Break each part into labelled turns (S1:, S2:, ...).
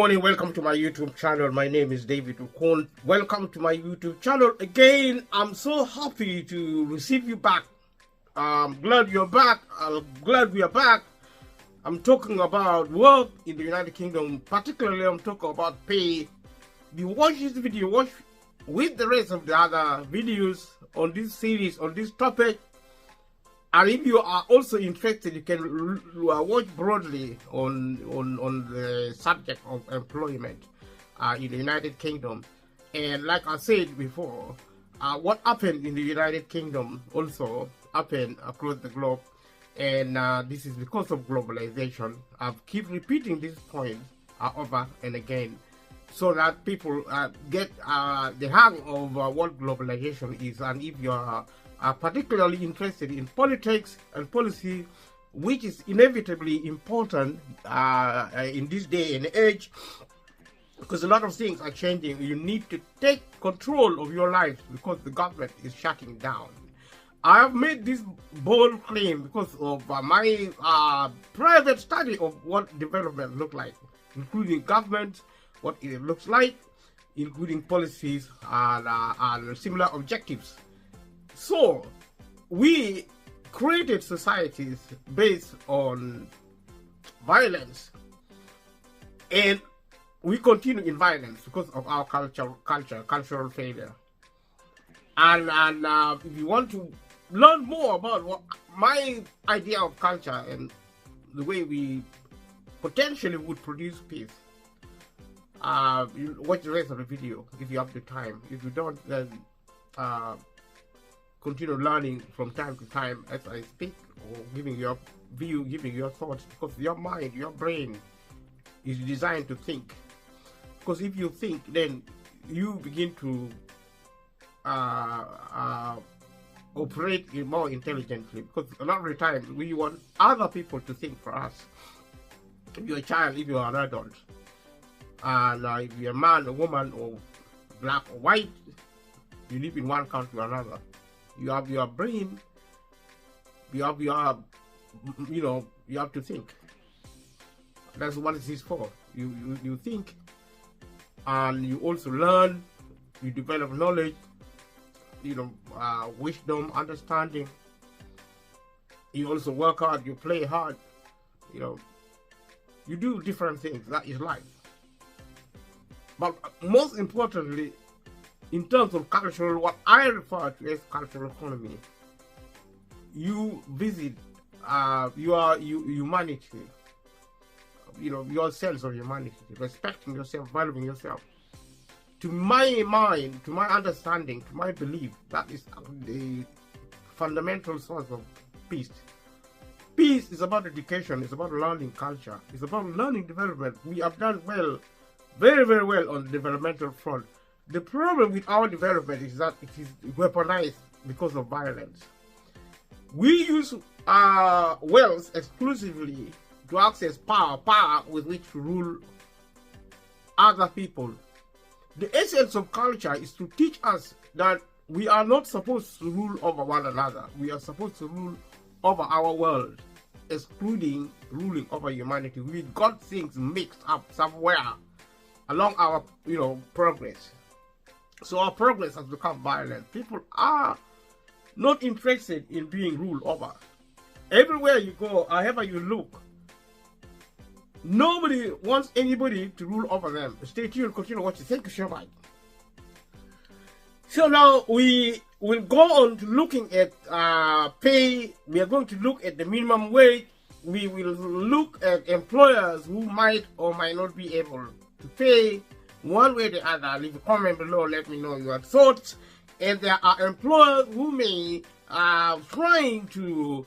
S1: morning, welcome to my YouTube channel. My name is David Ukon. Welcome to my YouTube channel again. I'm so happy to receive you back. I'm glad you're back. I'm glad we are back. I'm talking about work in the United Kingdom. Particularly, I'm talking about pay. If you watch this video, watch with the rest of the other videos on this series, on this topic. And if you are also interested, you can watch broadly on the subject of employment in the United Kingdom. And like I said before, what happened in the United Kingdom also happened across the globe. And this is because of globalization. I keep repeating this point over and again, so that people get the hang of what globalization is. And if you are particularly interested in politics and policy, which is inevitably important in this day and age, because a lot of things are changing. You need to take control of your life because the government is shutting down. I have made this bold claim because of my private study of what development looks like, including government, what it looks like, including policies and similar objectives. So, we created societies based on violence, and we continue in violence because of our cultural failure. And if you want to learn more about what my idea of culture and the way we potentially would produce peace, you watch the rest of the video if you have the time. If you don't, then continue learning from time to time as I speak, or giving your view, giving your thoughts, because your mind, your brain is designed to think. Because if you think, then you begin to operate more intelligently, because a lot of the time we want other people to think for us. If you're a child, if you're an adult, and if you're a man, a woman, or black or white, you live in one country or another. You have your brain, you have your, you have to think. That's what it is for. You think, and you also learn, you develop knowledge, wisdom, understanding. You also work hard, you play hard, you do different things. That is life. But most importantly, in terms of cultural, what I refer to as cultural economy, you visit your humanity, your sense of humanity, respecting yourself, valuing yourself. To my mind, to my understanding, to my belief, that is the fundamental source of peace. Peace is about education, it's about learning culture, it's about learning development. We have done well, very, very well on the developmental front. The problem with our development is that it is weaponized because of violence. We use wealth exclusively to access power with which to rule other people. The essence of culture is to teach us that we are not supposed to rule over one another. We are supposed to rule over our world, excluding ruling over humanity. We got things mixed up somewhere along our, progress. So our progress has become violent. People are not interested in being ruled over. Everywhere you go, however you look, nobody wants anybody to rule over them. Stay tuned, continue watching. Thank you so much. So now we will go on to looking at pay. We are going to look at the minimum wage. We will look at employers who might or might not be able to pay one way or the other. Leave a comment below, let me know your thoughts. And there are employers who may trying to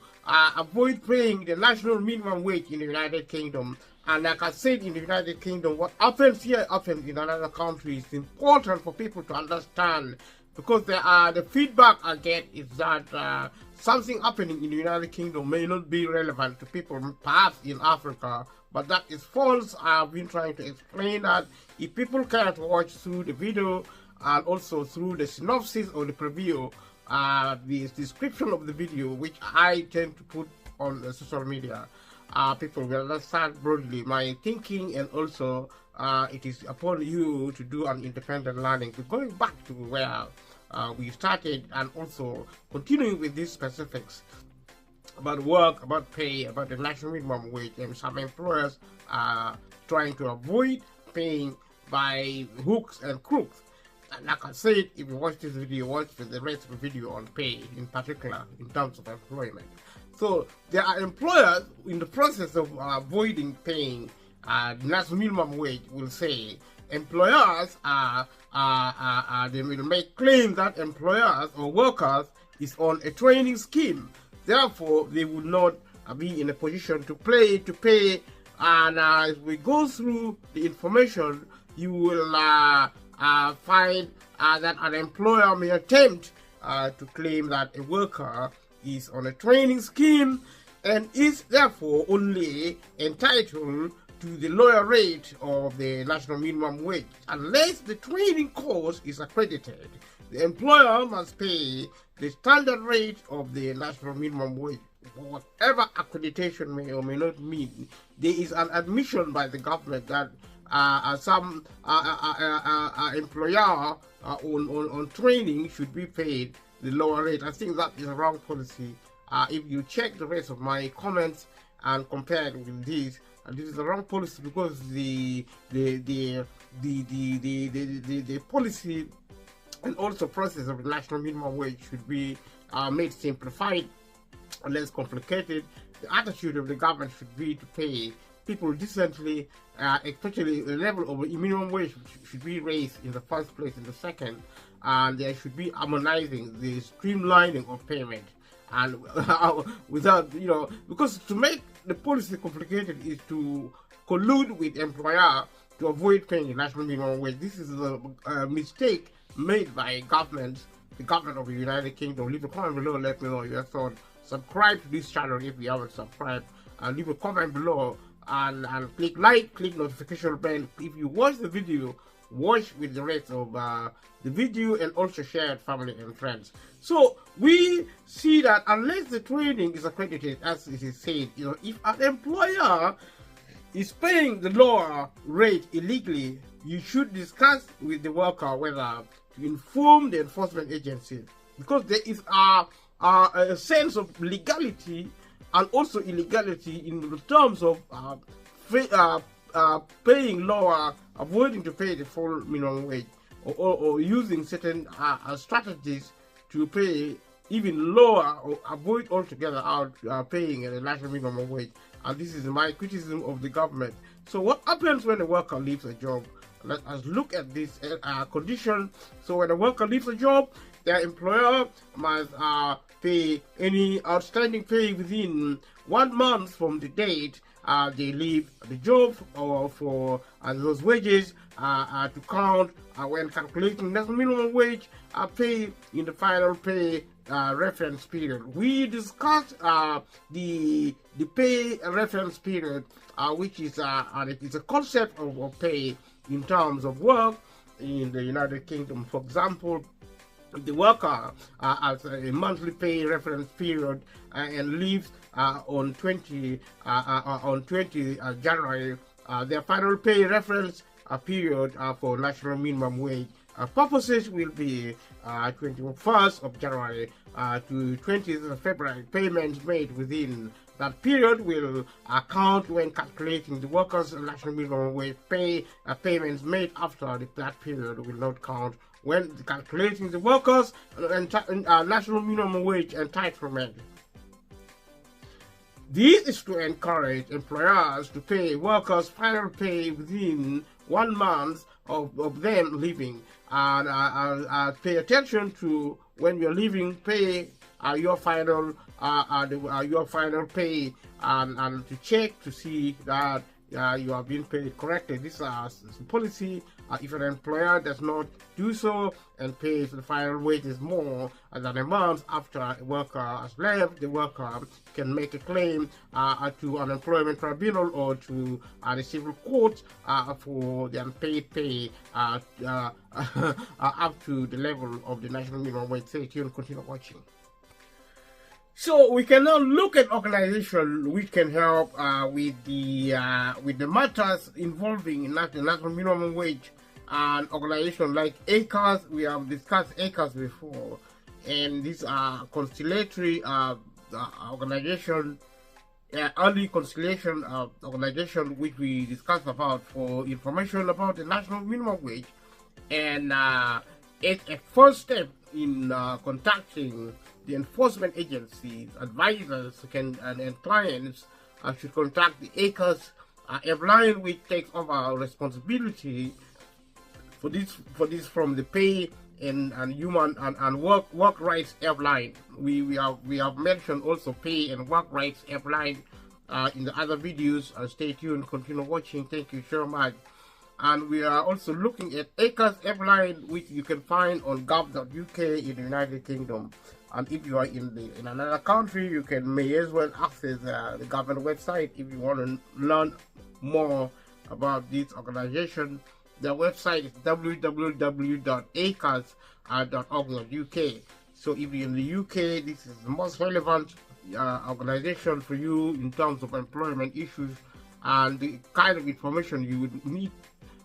S1: avoid paying the national minimum wage in the United Kingdom. And like I said, in the United Kingdom, what happens here happens in another country. It's important for people to understand, because the feedback I get is that something happening in the United Kingdom may not be relevant to people perhaps in Africa, but that is false. I've been trying to explain that. If people can't watch through the video and also through the synopsis or the preview, the description of the video, which I tend to put on social media, people will understand broadly my thinking, and also it is upon you to do an independent learning, to going back to where we started, and also continuing with these specifics about work, about pay, about the national minimum wage, and some employers are trying to avoid paying by hooks and crooks. And like I said, if you watch this video, watch the rest of the video on pay, in particular in terms of employment. So there are employers in the process of avoiding paying the national minimum wage. Will say employers they will make claims that employers or workers is on a training scheme. Therefore, they would not be in a position to pay. And as we go through the information, you will find that an employer may attempt to claim that a worker is on a training scheme and is therefore only entitled to the lower rate of the national minimum wage. Unless the training course is accredited, the employer must pay the standard rate of the national minimum wage. Whatever accreditation may or may not mean, there is an admission by the government that some employer on training should be paid the lower rate. I think that is a wrong policy. If you check the rest of my comments and compare it with this is the wrong policy, because the policy and also process of the national minimum wage should be made simplified and less complicated. The attitude of the government should be to pay people decently, especially the level of minimum wage should be raised in the first place. In the second, and there should be harmonizing, the streamlining of payment, and without, because to make the policy complicated is to collude with employer to avoid paying the national minimum wage. This is a mistake made by governments, the government of the United Kingdom. Leave a comment below, let me know your thoughts. Subscribe to this channel if you haven't subscribed, and leave a comment below, and click like, click notification bell. If you watch the video, watch with the rest of the video, and also share it family and friends. So we see that unless the training is accredited, as it is said, if an employer is paying the lower rate illegally, you should discuss with the worker whether to inform the enforcement agency, because there is a sense of legality and also illegality in the terms of paying lower, avoiding to pay the full minimum wage, or using certain strategies to pay even lower, or avoid altogether out paying the national minimum wage. And this is my criticism of the government. So what happens when a worker leaves a job? Let us look at this condition. So when a worker leaves a job, their employer must pay any outstanding pay within 1 month from the date they leave the job, or for those wages to count when calculating national minimum wage pay in the final pay reference period. We discussed the pay reference period, which is it's a concept of pay in terms of work in the United Kingdom. For example, the worker has a monthly pay reference period and leaves on 20 January. Their final pay reference period for national minimum wage purposes will be 21st of January to 20th of February. Payments made within that period will count when calculating the workers' national minimum wage pay. Payments made after that period will not count when calculating the workers' national minimum wage entitlement. This is to encourage employers to pay workers' final pay within 1 month of them leaving. And pay attention to when you're leaving, pay your final pay, and to check to see that you are being paid correctly. This is a policy. If an employer does not do so and pays the final wages more than a month after a worker has left, the worker can make a claim to an employment tribunal or to the civil court for the unpaid pay up to the level of the national minimum wage. Stay tuned, continue watching. So we can now look at organizations which can help with the matters involving the national minimum wage. An organization like ACAS, we have discussed ACAS before, and these are conciliatory organization, early conciliation organization, which we discussed about for information about the national minimum wage, and it's a first step in contacting the enforcement agencies. Advisors and clients should contact the ACAS line, which takes over responsibility for this from the pay and human and work rights airline. We have mentioned also pay and work rights airline in the other videos. Stay tuned, continue watching. Thank you so much. And we are also looking at ACAS airline, which you can find on gov.uk in the United Kingdom. And if you are in another country, you may as well access the government website if you want to learn more about this organization. The website is www.acas.org.uk. So if you're in the UK, this is the most relevant organization for you in terms of employment issues and the kind of information you would need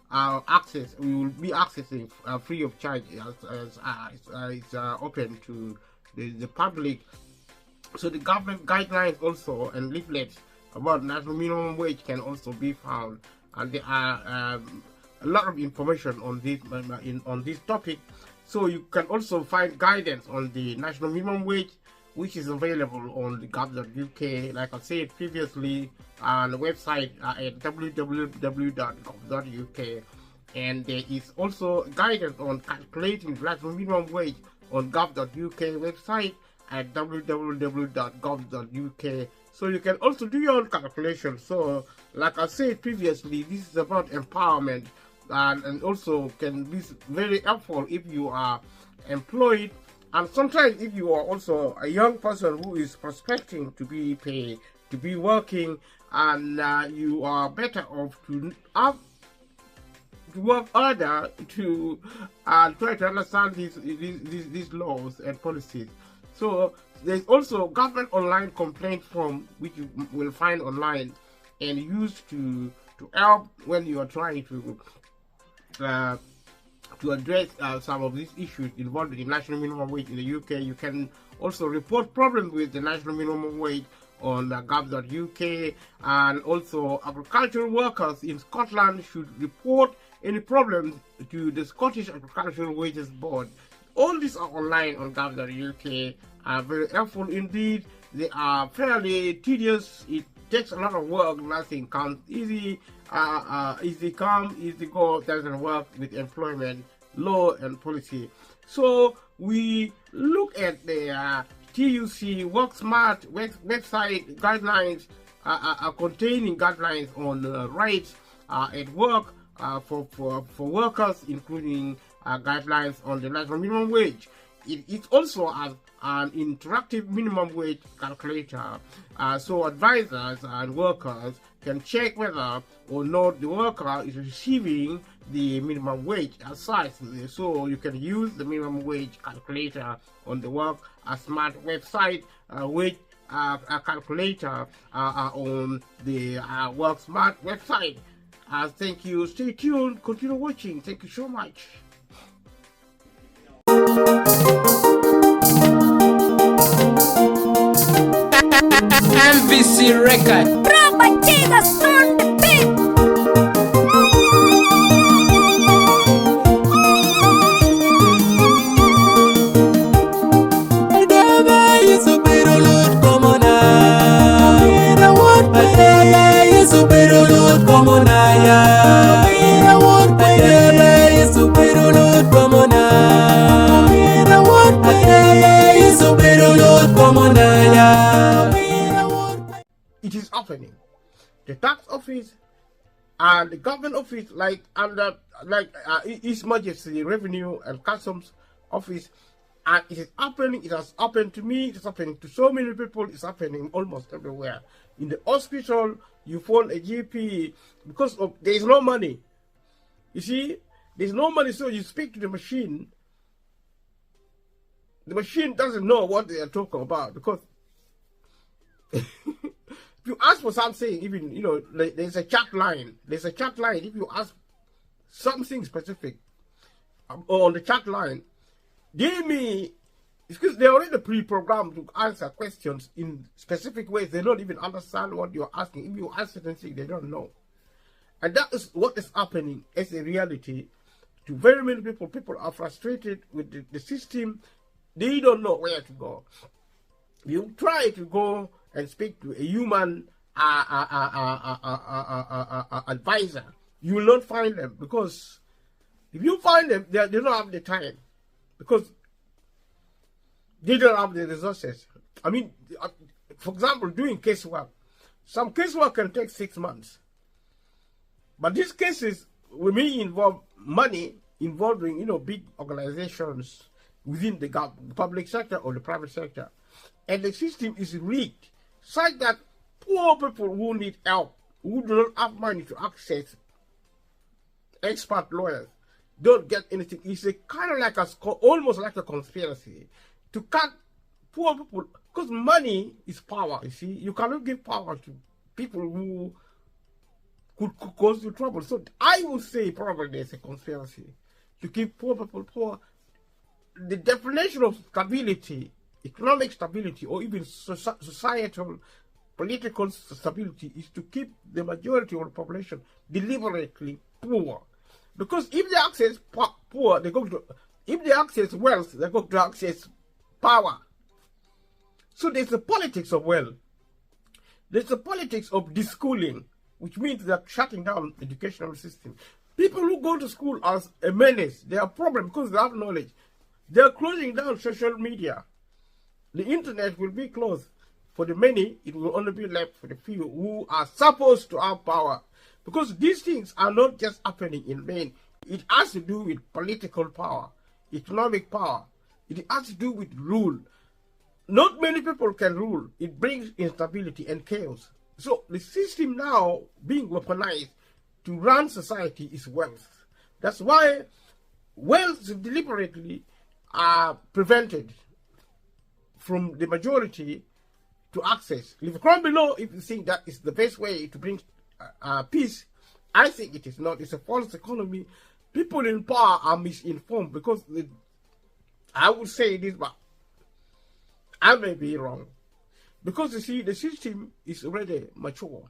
S1: access. We will be accessing free of charge as it's open to the public. So the government guidelines also and leaflets about national minimum wage can also be found, and there are a lot of information on this topic. So you can also find guidance on the national minimum wage, which is available on the gov.uk, like I said previously, on the website at www.gov.uk. And there is also guidance on calculating the national minimum wage on gov.uk website at www.gov.uk. So you can also do your own calculation. So like I said previously, this is about empowerment, and also can be very helpful if you are employed, and sometimes if you are also a young person who is prospecting to be paid, to be working, and you are better off to work harder to try to understand these laws and policies. So there's also government online complaint form, which you will find online and used to help when you are trying to address some of these issues involved with the national minimum wage in the UK. You can also report problems with the national minimum wage on gov.uk, and also agricultural workers in Scotland should report any problems to the Scottish Agricultural Wages Board. All these are online on gov.uk, are very helpful indeed. They are fairly tedious. It takes a lot of work. Nothing comes easy. Easy come, easy go doesn't work with employment law and policy. So we look at the TUC WorkSmart website guidelines, containing guidelines on rights at work for workers, including guidelines on the national minimum wage. It also has an interactive minimum wage calculator, so advisors and workers can check whether or not the worker is receiving the minimum wage as such. So you can use the minimum wage calculator on the WorkSmart website, wage calculator on the WorkSmart website. Thank you. Stay tuned. Continue watching. Thank you so much.
S2: MVC record.
S3: Brava Jesus on the beat.
S1: It is happening. The tax office and the government office, like His Majesty Revenue and Customs Office, and it is happening. It has happened to me. It is happening to so many people. It's happening almost everywhere. In the hospital, you phone a GP because there is no money. You see, there's no money, so you speak to the machine. The machine doesn't know what they are talking about because If you ask for something, even, there's a chat line. There's a chat line. If you ask something specific on the chat line, it's because they're already pre-programmed to answer questions in specific ways. They don't even understand what you're asking. If you ask certain things, they don't know. And that is what is happening as a reality to very many people. People are frustrated with the system. They don't know where to go. You try to go and speak to a human advisor, you will not find them, because if you find them, they don't have the time, because they don't have the resources. I mean, for example, doing casework. Some casework can take 6 months. But these cases may involve money involving, big organizations within the public sector or the private sector. And the system is rigged such that poor people who need help, who do not have money to access expert lawyers, don't get anything. It's a kind of like almost like a conspiracy to cut poor people, because money is power. You see, you cannot give power to people who could cause you trouble. So I would say probably there's a conspiracy to keep poor people poor. The definition of stability, economic stability, or even societal, political stability, is to keep the majority of the population deliberately poor. Because if they access poor, if they access wealth, they're going to access power. So there's a politics of wealth. There's a politics of deschooling, which means they're shutting down the educational system. People who go to school are a menace. They are a problem because they have knowledge. They're closing down social media. The internet will be closed. For the many, it will only be left for the few who are supposed to have power. Because these things are not just happening in vain. It has to do with political power, economic power. It has to do with rule. Not many people can rule. It brings instability and chaos. So the system now being weaponized to run society is wealth. That's why wealth deliberately are prevented from the majority to access. Leave a comment below if you think that is the best way to bring peace. I think it is not. It's a false economy. People in power are misinformed, because I would say this, but I may be wrong. Because you see, the system is already mature.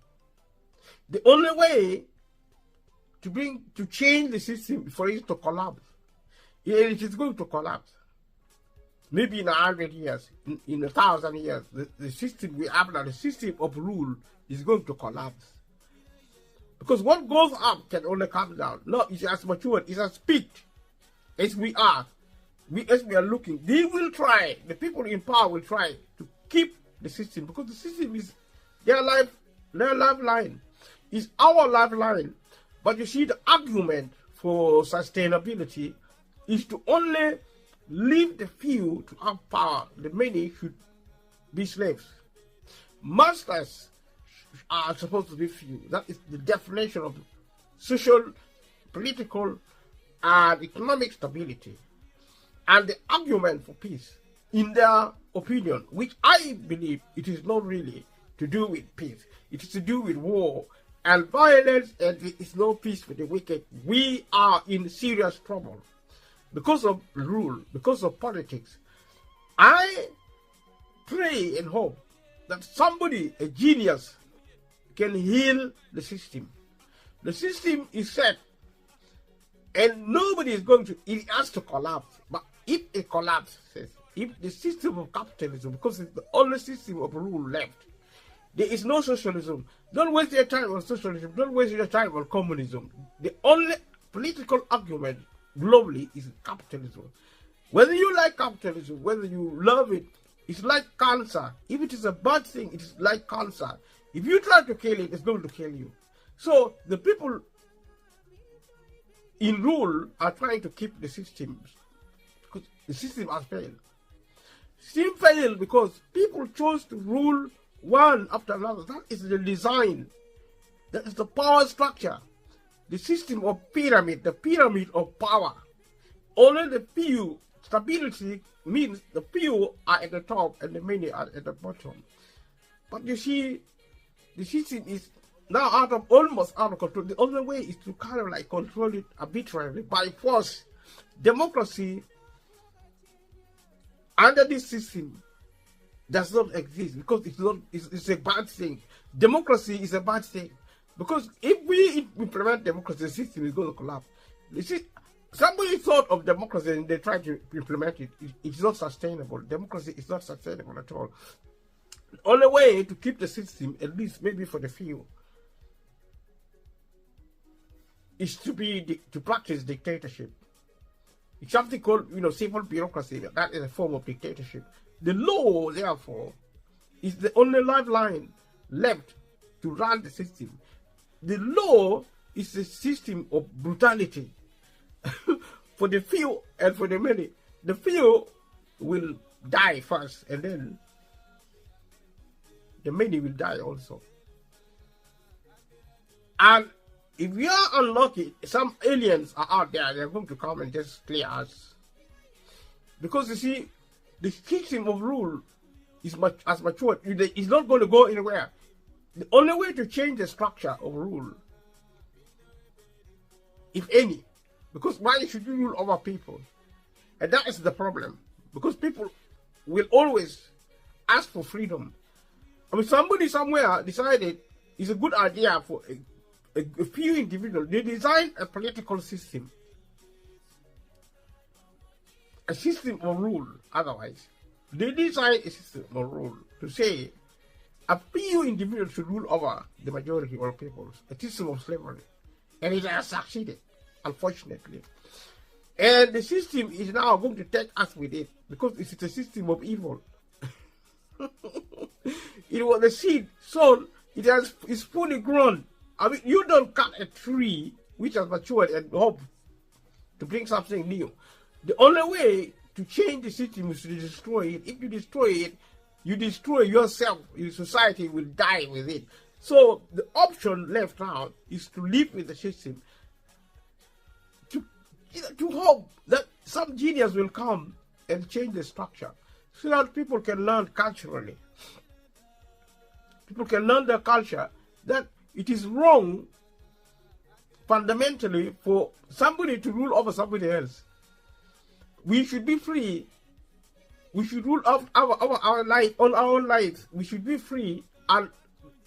S1: The only way to change the system for it to collapse, it is going to collapse. Maybe in 100 years, in 1,000 years, the system we have now, the system of rule, is going to collapse. Because what goes up can only come down. No, it's as matured, it's as peaked as we are. As we are looking, they will try, the people in power will try to keep the system, because the system is their lifeline. It's our lifeline. But you see, the argument for sustainability is to only leave the few to have power. The many should be slaves. Masters are supposed to be few. That is the definition of social, political, and economic stability. And the argument for peace, in their opinion, which I believe it is not really to do with peace. It is to do with war and violence, and there is no peace for the wicked. We are in serious trouble because of rule, because of politics. I pray and hope that somebody, a genius, can heal the system. The system is set, and nobody is going to, it has to collapse. But if it collapses, if the system of capitalism, because it's the only system of rule left, there is no socialism. Don't waste your time on socialism. Don't waste your time on communism. The only political argument globally is capitalism. Whether you like capitalism, whether you love it, it's like cancer. If it is a bad thing, it is like cancer. If you try to kill it, it's going to kill you. So the people in rule are trying to keep the system, because the system has failed. System failed because people chose to rule one after another. That is the design. That is the power structure. The system of pyramid, the pyramid of power. Only the few, stability means the few are at the top and the many are at the bottom. But you see, the system is now almost out of control. The only way is to kind of like control it arbitrarily by force. Democracy under this system does not exist because it's a bad thing. Democracy is a bad thing because if we implement democracy, the system is going to collapse. You see, somebody thought of democracy and they tried to implement it. It's not sustainable. Democracy is not sustainable at all. The only way to keep the system, at least maybe for the few, is to practice dictatorship. It's something called, civil bureaucracy. That is a form of dictatorship. The law, therefore, is the only lifeline left to run the system. The law is a system of brutality for the few and for the many. The few will die first, and then the many will die also. And if we are unlucky, some aliens are out there. They're going to come and just clear us. Because you see, the system of rule is as matured. It's not going to go anywhere. The only way to change the structure of rule, if any, because why should you rule over people? And that is the problem. Because people will always ask for freedom. I mean, somebody somewhere decided it's a good idea for a few individuals. They designed a political system, a system of rule. Otherwise, they designed a system of rule to say a few individuals should rule over the majority of peoples. A system of slavery, and it has succeeded, unfortunately. And the system is now going to take us with it because it's a system of evil. It was the seed sown. It's fully grown. I mean, you don't cut a tree which has matured and hope to bring something new. The only way to change the system is to destroy it. If you destroy it, you destroy yourself. Your society will die with it. So the option left out is to live with the system, to hope that some genius will come and change the structure so that people can learn culturally. People can learn their culture that it is wrong fundamentally for somebody to rule over somebody else. We should be free. We should rule our life on our own lives. We should be free, and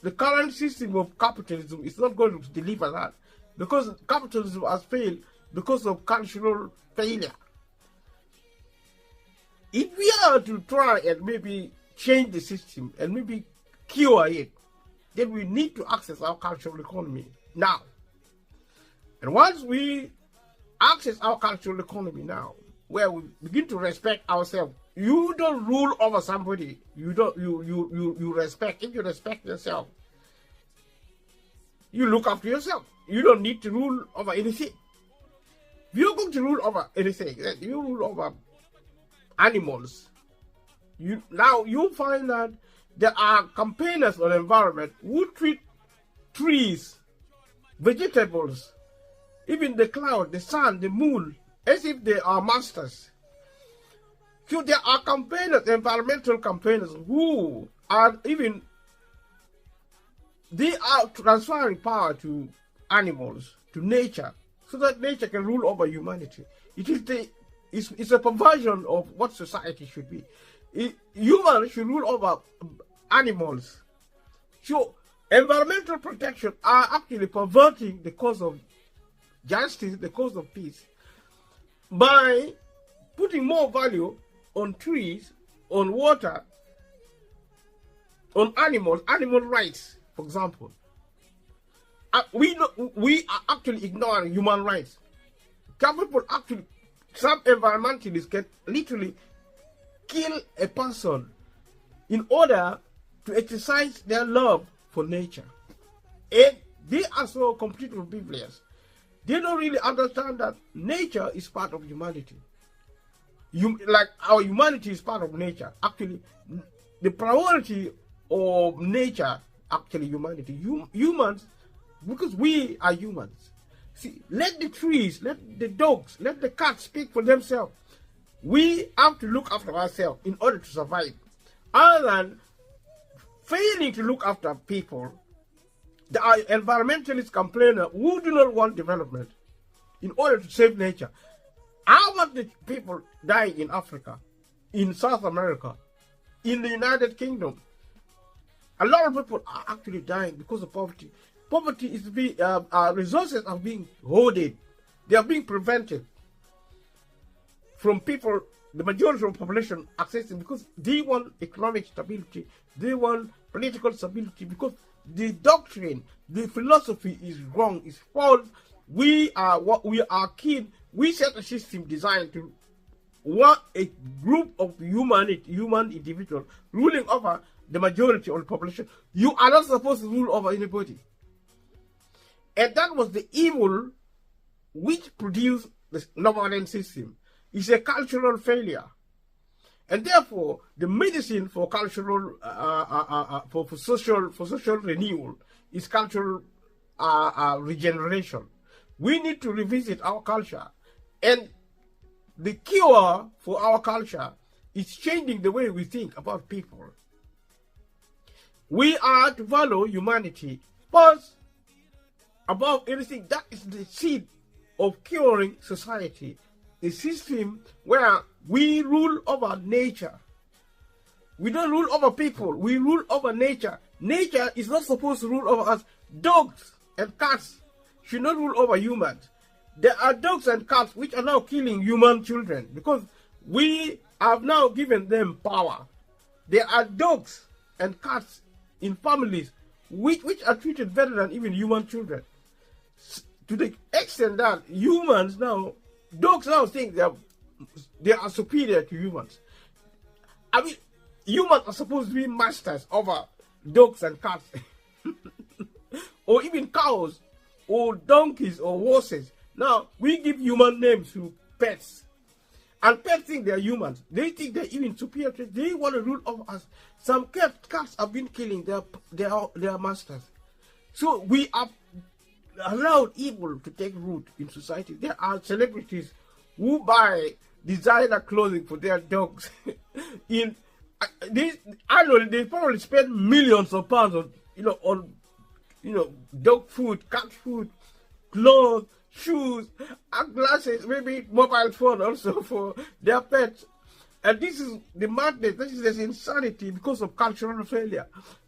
S1: the current system of capitalism is not going to deliver that because capitalism has failed because of cultural failure. If we are to try and maybe change the system and maybe cure it, then we need to access our cultural economy now. And once we access our cultural economy now, where we begin to respect ourselves, you don't rule over somebody. You respect. If you respect yourself, you look after yourself. You don't need to rule over anything. If you're going to rule over anything, you rule over animals. Now you find that there are campaigners on the environment who treat trees, vegetables, even the cloud, the sun, the moon, as if they are masters. So there are campaigners, environmental campaigners, who are they are transferring power to animals, to nature, so that nature can rule over humanity. It's a perversion of what society should be. Humans should rule over animals. So environmental protection are actually perverting the cause of justice, the cause of peace, by putting more value on trees, on water, on animals, animal rights, for example. We are actually ignoring human rights. Some environmentalists can literally kill a person in order to exercise their love for nature. And they are so completely oblivious. They don't really understand that nature is part of humanity. Like our humanity is part of nature. Actually, the priority of nature, actually humanity. Humans, because we are humans. See, let the trees, let the dogs, let the cats speak for themselves. We have to look after ourselves in order to survive. Other than failing to look after people. There are environmentalist complainers who do not want development in order to save nature. How about the people dying in Africa, in South America, in the United Kingdom? A lot of people are actually dying because of poverty. Poverty is being, resources are being hoarded. They are being prevented from people, the majority of the population accessing, because they want economic stability, they want political stability, because the doctrine, the philosophy is wrong, is false. We are keen. We set a system designed to want a group of human individuals ruling over the majority of the population. You are not supposed to rule over anybody. And that was the evil which produced the Novoland system. It's a cultural failure. And therefore, the medicine for cultural, for social renewal is cultural regeneration. We need to revisit our culture. And the cure for our culture is changing the way we think about people. We are to value humanity first, above anything. That is the seed of curing society. A system where we rule over nature. We don't rule over people. We rule over nature. Nature is not supposed to rule over us. Dogs and cats should not rule over humans. There are dogs and cats which are now killing human children because we have now given them power. There are dogs and cats in families which are treated better than even human children. To the extent that humans now, dogs now think they are superior to humans. I mean, humans are supposed to be masters over dogs and cats. Or even cows, or donkeys, or horses. Now, we give human names to pets. And pets think they're humans. They think they're even superior. They want to rule over us. Some cats have been killing their masters. So we have allowed evil to take root in society. There are celebrities who buy designer clothing for their dogs. Annually, they probably spend millions of pounds on dog food, cat food, clothes, shoes, and glasses, maybe mobile phone also for their pets. And this is the madness, this is the insanity because of cultural failure.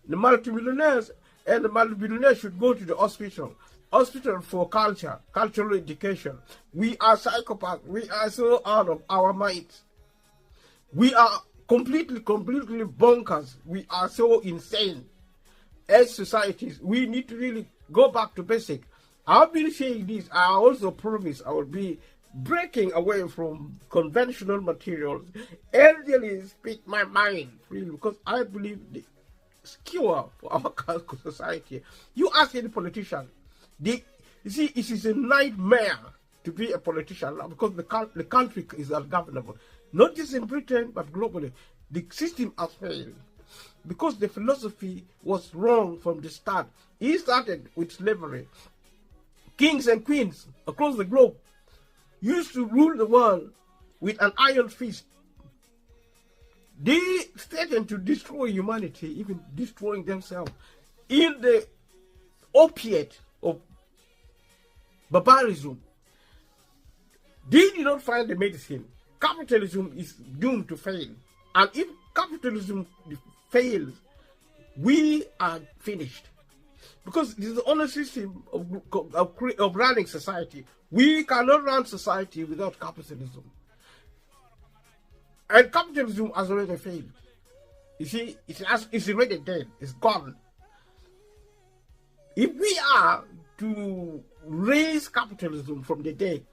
S1: The multimillionaires and the multimillionaires should go to the hospital for cultural education. We are psychopaths. We are so out of our minds. We are completely bonkers. We are so insane. As societies, we need to really go back to basic. I've been saying this. I also promise I will be breaking away from conventional materials and really speak my mind freely, because I believe the cure for our society. You ask any politician, you see, it is a nightmare to be a politician now because the country is ungovernable. Not just in Britain, but globally. The system has failed because the philosophy was wrong from the start. It started with slavery. Kings and queens across the globe used to rule the world with an iron fist. They threatened to destroy humanity, even destroying themselves, in the opiate of barbarism. They did not find the medicine. Capitalism is doomed to fail. And if capitalism fails, we are finished. Because this is the only system of running society. We cannot run society without capitalism. And capitalism has already failed. You see, it's already dead. It's gone. If we are to raise capitalism from the dead,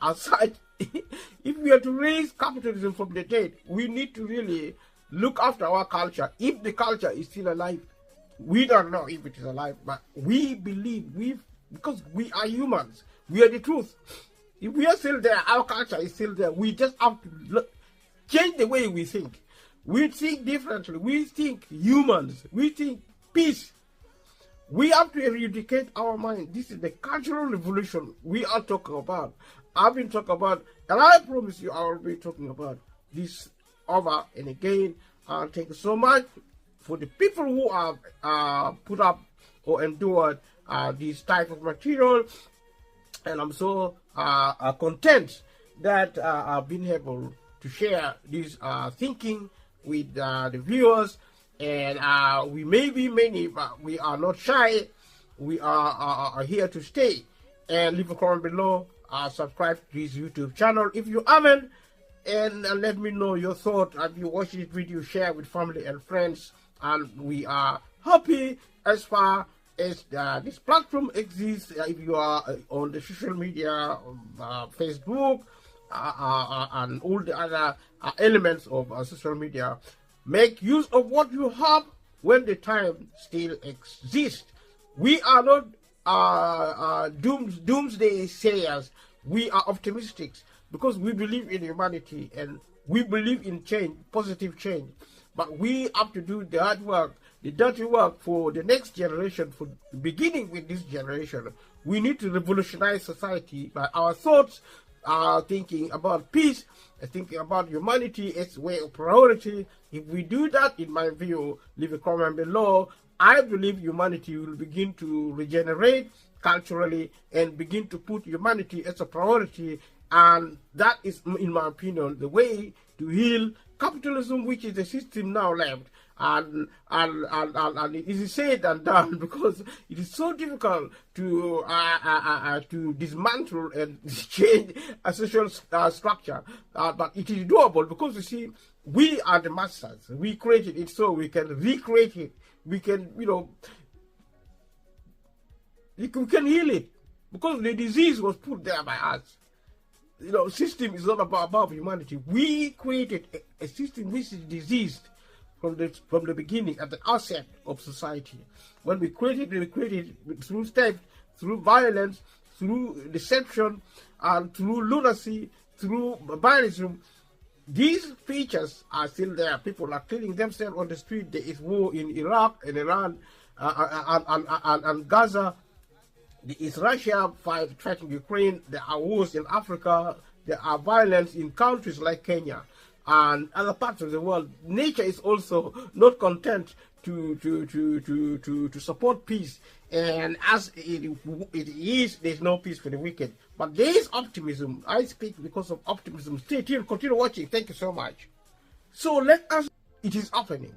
S1: aside, if we are to raise capitalism from the dead, we need to really look after our culture. If the culture is still alive, we don't know if it is alive, but we believe because we are humans. We are the truth. If we are still there, our culture is still there. We just have to change the way we think. We think differently. We think humans. We think peace. We have to eradicate our mind. This is the cultural revolution we are talking about. I've been talking about, and I promise you I will be talking about this over and again. Thank you so much for the people who have put up or endured this type of material. And I'm so content that I've been able to share this thinking with the viewers. And we may be many, but we are not shy. We are here to stay. And leave a comment below. Subscribe to this YouTube channel if you haven't. And let me know your thoughts. If you watch this video, share with family and friends. And we are happy as far as this platform exists. If you are on the social media, Facebook, and all the other elements of social media, make use of what you have when the time still exists. We are not doomsday sayers. We are optimistic because we believe in humanity and we believe in change, positive change. But we have to do the hard work, the dirty work for the next generation, for beginning with this generation. We need to revolutionize society by our thoughts, thinking about peace, thinking about humanity as way of priority. If we do that, in my view, leave a comment below. I believe humanity will begin to regenerate culturally and begin to put humanity as a priority. And that is, in my opinion, the way to heal capitalism, which is the system now left. And it is said and done because it is so difficult to dismantle and change a social structure. But it is doable because, you see, we are the masters. We created it, so we can recreate it. We can, we can heal it because the disease was put there by us. System is not above humanity. We created a system which is diseased from the beginning, at the outset of society. When we created through theft, through violence, through deception, and through lunacy, through barbarism. These features are still there. People are killing themselves on the street. There is war in Iraq and Iran and Gaza. There is Russia fighting Ukraine. There are wars in Africa. There are violence in countries like Kenya and other parts of the world. Nature is also not content to support peace, and as it is, there's no peace for the wicked. But there is optimism. I speak because of optimism. Stay tuned. Continue watching. Thank you so much. So let us. It is happening.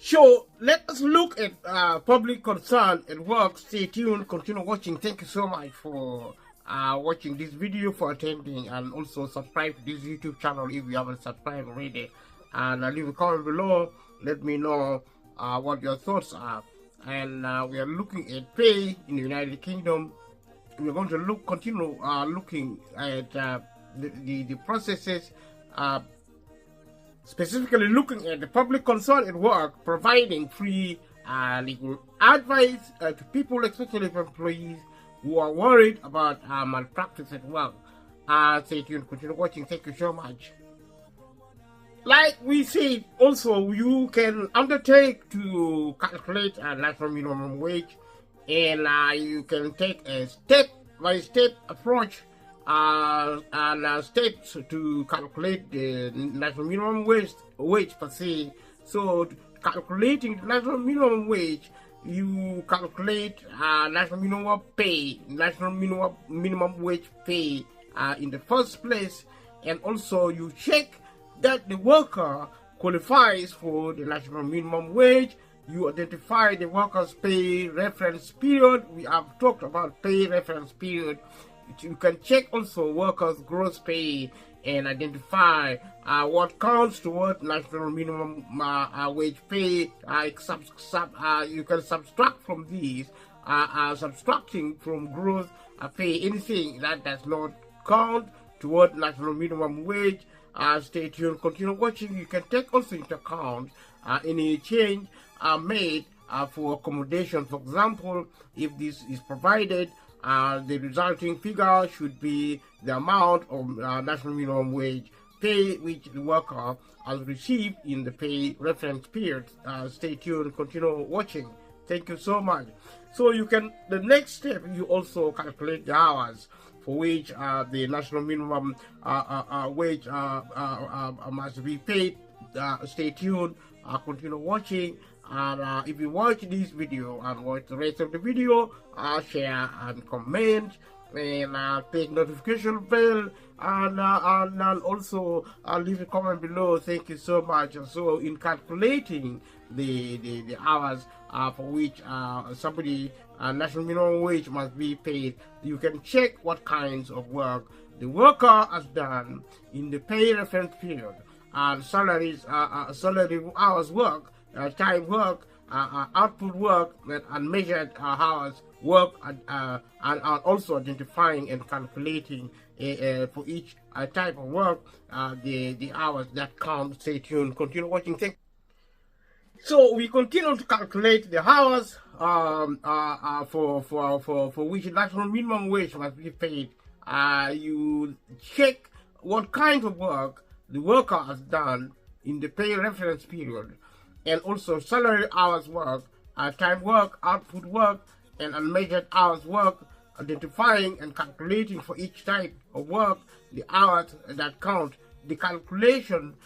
S1: So let us look at public concern at work. Stay tuned, continue watching. Thank you so much for watching this video, for attending, and also subscribe to this YouTube channel if you haven't subscribed already. And leave a comment below. Let me know what your thoughts are. And we are looking at pay in the United Kingdom. We're going to continue looking at the processes. Specifically looking at the public concern at work, providing free legal advice to people, especially employees who are worried about malpractice at work. Stay tuned, continue watching. Thank you so much. Like we said, also you can undertake to calculate a national minimum wage, and you can take a step-by-step approach and steps to calculate the national minimum wage per se. So calculating the national minimum wage, you calculate national minimum pay, national minimum wage pay in the first place, and also you check that the worker qualifies for the national minimum wage. You identify the worker's pay reference period. We have talked about pay reference period. You can check also workers' gross pay and identify what counts toward national minimum wage pay. You can subtract from these, subtracting from gross pay anything that does not count toward national minimum wage. Stay tuned, continue watching. You can take also into account any change made for accommodation. For example, if this is provided, the resulting figure should be the amount of national minimum wage pay which the worker has received in the pay reference period. Stay tuned, continue watching. Thank you so much. So you can, the next step, you also calculate the hours for which the national minimum wage must be paid. Stay tuned, continue watching. And if you watch this video and watch the rest of the video, share and comment, and take notification bell, and also leave a comment below. Thank you so much. So in calculating the hours for which somebody national minimum wage must be paid, you can check what kinds of work the worker has done in the pay reference period, and salaries, salary hours work, time work, output work, and measured hours work, and also identifying and calculating for each type of work the hours that count. Stay tuned, continue watching. Thank you. So we continue to calculate the hours for which national minimum wage must be paid. You check what kind of work the worker has done in the pay reference period, and also salary hours work, time work, output work, and unmeasured hours work, identifying and calculating for each type of work the hours that count. The calculation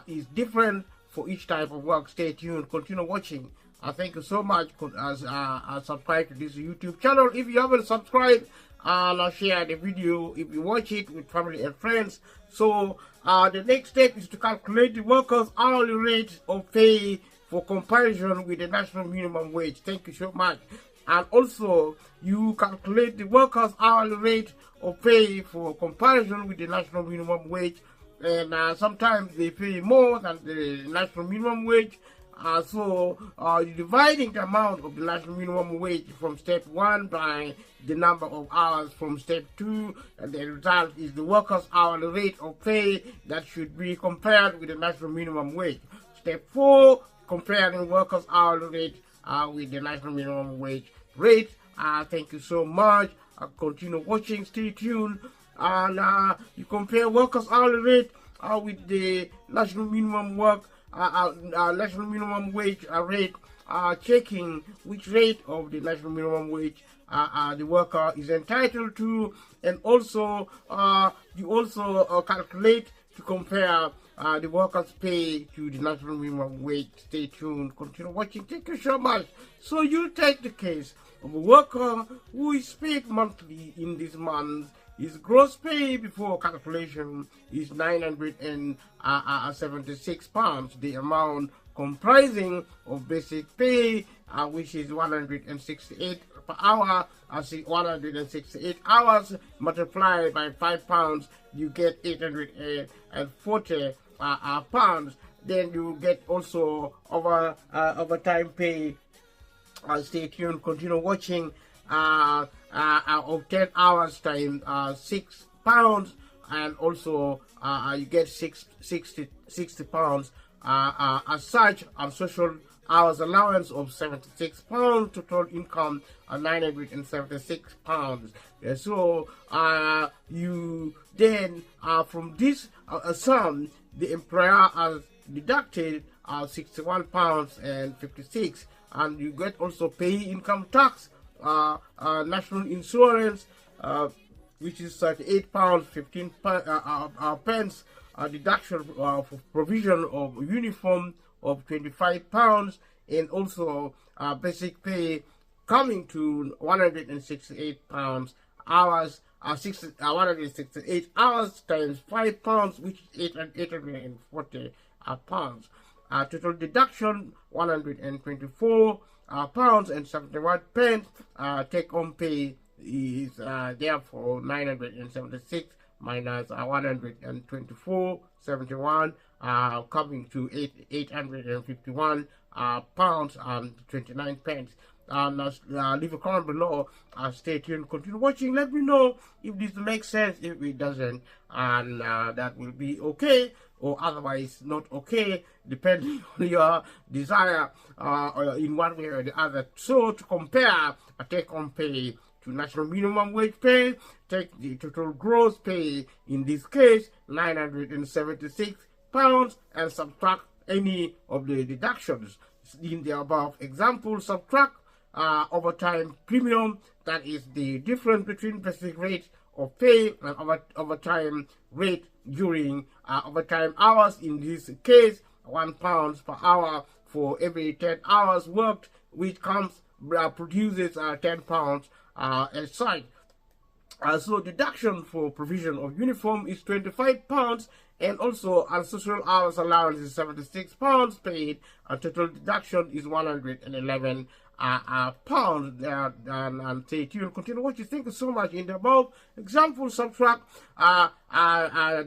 S1: is different for each type of work. Stay tuned, continue watching. Thank you so much. Subscribe to this YouTube channel if you haven't subscribed, and share the video if you watch it with family and friends. So the next step is to calculate the workers' hourly rate of pay for comparison with the national minimum wage. Thank you so much. And also you calculate the workers' hourly rate of pay for comparison with the national minimum wage, and sometimes they pay more than the national minimum wage. So dividing the amount of the national minimum wage from step 1 by the number of hours from step 2, and the result is the workers' hourly rate of pay that should be compared with the national minimum wage. Step 4, comparing workers' hourly rate with the national minimum wage rate. Thank you so much. Continue watching, stay tuned, and you compare workers' hourly rate with the national minimum national minimum wage rate, checking which rate of the national minimum wage the worker is entitled to, and also you also calculate to compare the workers' pay to the national minimum wage. Stay tuned, continue watching. Thank you so much. So you take the case of a worker who is paid monthly in this month. His gross pay before calculation is £976, the amount comprising of basic pay, which is 168 per hour. 168 hours multiplied by £5, you get 840 pounds. Then you get also overtime pay. Stay tuned, continue watching. Of 10 hours time, £6, and also you get 60 pounds as such, and social hours allowance of £76, total income £976. So you then from this sum, the employer has deducted £61.56, and you get also pay income tax, national insurance, which is £38.15 pence, deduction for provision of uniform of £25, and also basic pay coming to £168 hours, 168 hours times £5, which is 840 pounds. Total deduction £124 pounds and 71 pence. Take home pay is therefore 976 minus 124, 71, coming to 851 pounds and 29 pence. Leave a comment below. Stay tuned. Continue watching. Let me know if this makes sense. If it doesn't, and that will be okay, or otherwise not okay, depending on your desire, in one way or the other. So to compare a take-home pay to national minimum wage pay, take the total gross pay, in this case 976 pounds, and subtract any of the deductions in the above example. Subtract overtime premium, that is the difference between basic rate of pay and overtime rate during overtime hours. In this case, £1 per hour for every 10 hours worked, which produces £10 aside. So deduction for provision of uniform is £25, and also ancestral hours allowance is £76 paid, and total deduction is £111 pounds. And stay tuned. Continue watching. Thank you so much. In the above example, subtract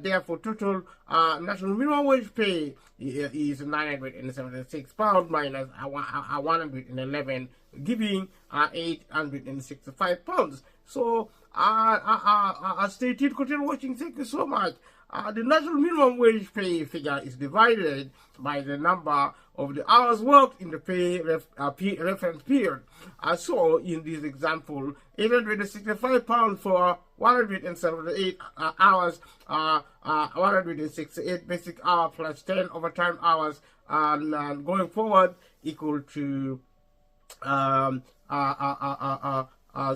S1: therefore total national minimum wage pay is £976 minus 111, giving £865. So stay tuned. Continue watching. Thank you so much. The national minimum wage pay figure is divided by the number of the hours worked in the pay reference period. So in this example, £865 for 178 hours, 168 basic hour plus 10 overtime hours, and going forward equal to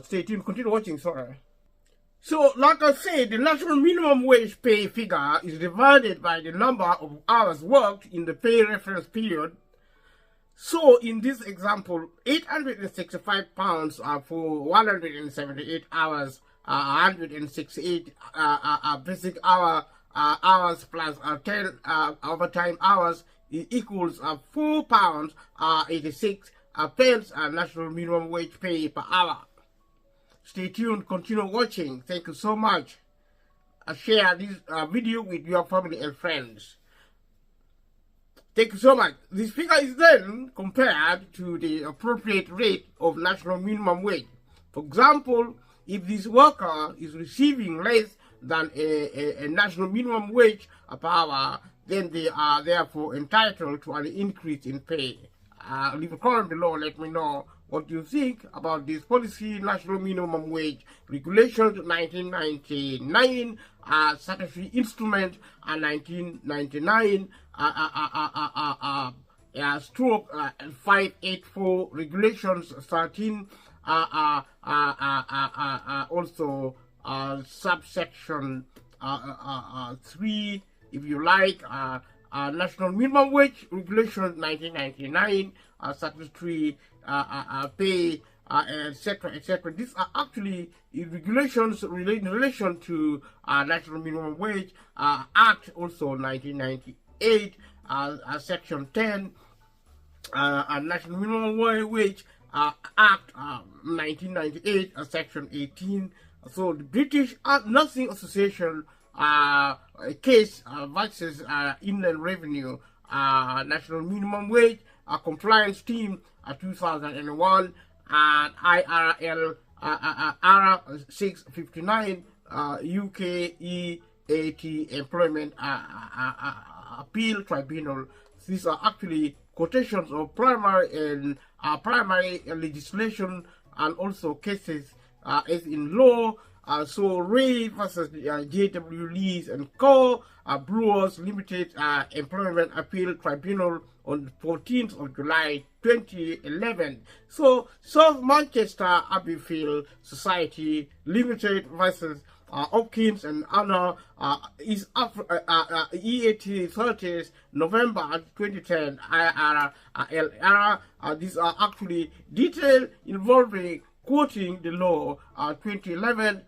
S1: stay tuned. Continue watching. Sorry. So, like I said, the national minimum wage pay figure is divided by the number of hours worked in the pay reference period. So, in this example, £865 for 178 hours, 168 basic hours plus 10 overtime hours equals £4.86 national minimum wage pay per hour. Stay tuned, continue watching. Thank you so much. Share this video with your family and friends. Thank you so much. This figure is then compared to the appropriate rate of national minimum wage. For example, if this worker is receiving less than a national minimum wage per hour, then they are therefore entitled to an increase in pay. Leave a comment below. Let me know what you think about this policy. National minimum wage regulations 1999, statutory instrument 1999, stroke 584 regulations 13, also subsection 3, if you like, national minimum wage regulations 1999, statutory pay, etc., etc. These are actually regulations in relation to national minimum wage act, also 1998, section 10, national minimum wage act 1998, section 18. So the British Nursing Association case versus Inland Revenue national minimum wage compliance team 2001, and IRL R659 UKEAT Employment Appeal Tribunal. These are actually quotations of primary legislation and also cases as in law. So Ray versus JW Lees and Co. Brewers Limited Employment Appeal Tribunal on 14th of July 2011. So South Manchester Abbeyfield Society Limited versus Hopkins and Anna EAT 30th November 2010 IRLR. These are actually detailed involving quoting the law 2011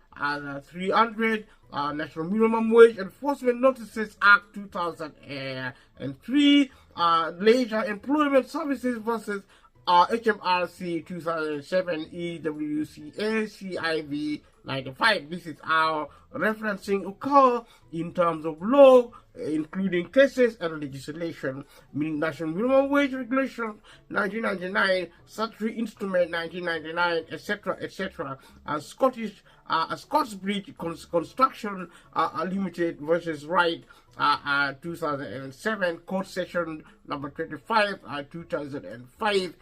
S1: 300 National Minimum Wage Enforcement Notices Act 2003, Leisure Employment Services versus HMRC 2007 EWCA CIV 95. This is how referencing occur in terms of law, including cases and legislation, meaning National Minimum Wage Regulation 1999, Statutory Instrument 1999, etc., etc., Scottish Bridge Construction Limited versus Wright 2007, Court Session number 25 2005,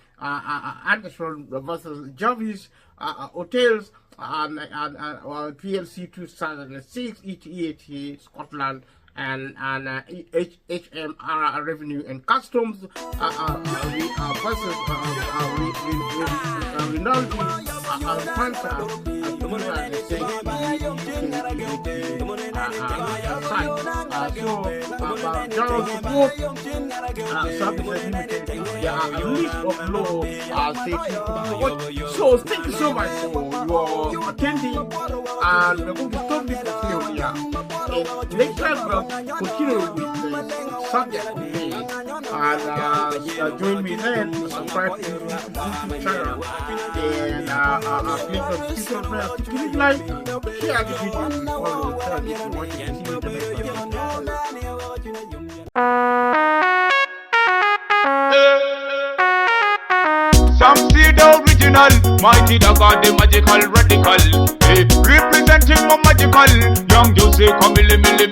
S1: Anderson versus Jarvis Hotels and PLC 2006, ETA Scotland, and HMR Revenue and Customs versus Rinaldi Panther So thank you so much for your attending, and we're going to stop this video here. Next time we'll continue with the subject today, and join me then to subscribe to the YouTube channel, and click on the subscribe bell, click like, share the video, follow the channel if you want to continue the next video.
S2: Some see the original, mighty the god, the magical radical. Hey, representing my magical, young Jose come milli. And the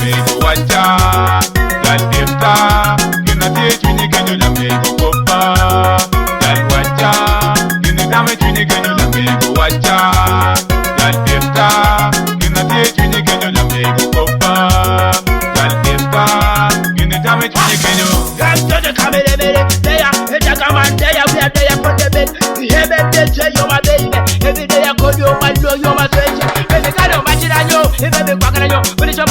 S2: make wacha, that difta, kina teach me can you la make kopa. That wacha, kina damage me can you la make wacha. That difta, kina teach me can you la make kopa. That difta, kina damage me can you. Come to the camera, they are. Come on, they are there for the bed. Heaven, they say you're my baby. Every day I call you, my know you're my treasure. Baby, I don't match it, I know. If I be back, I know. But it's your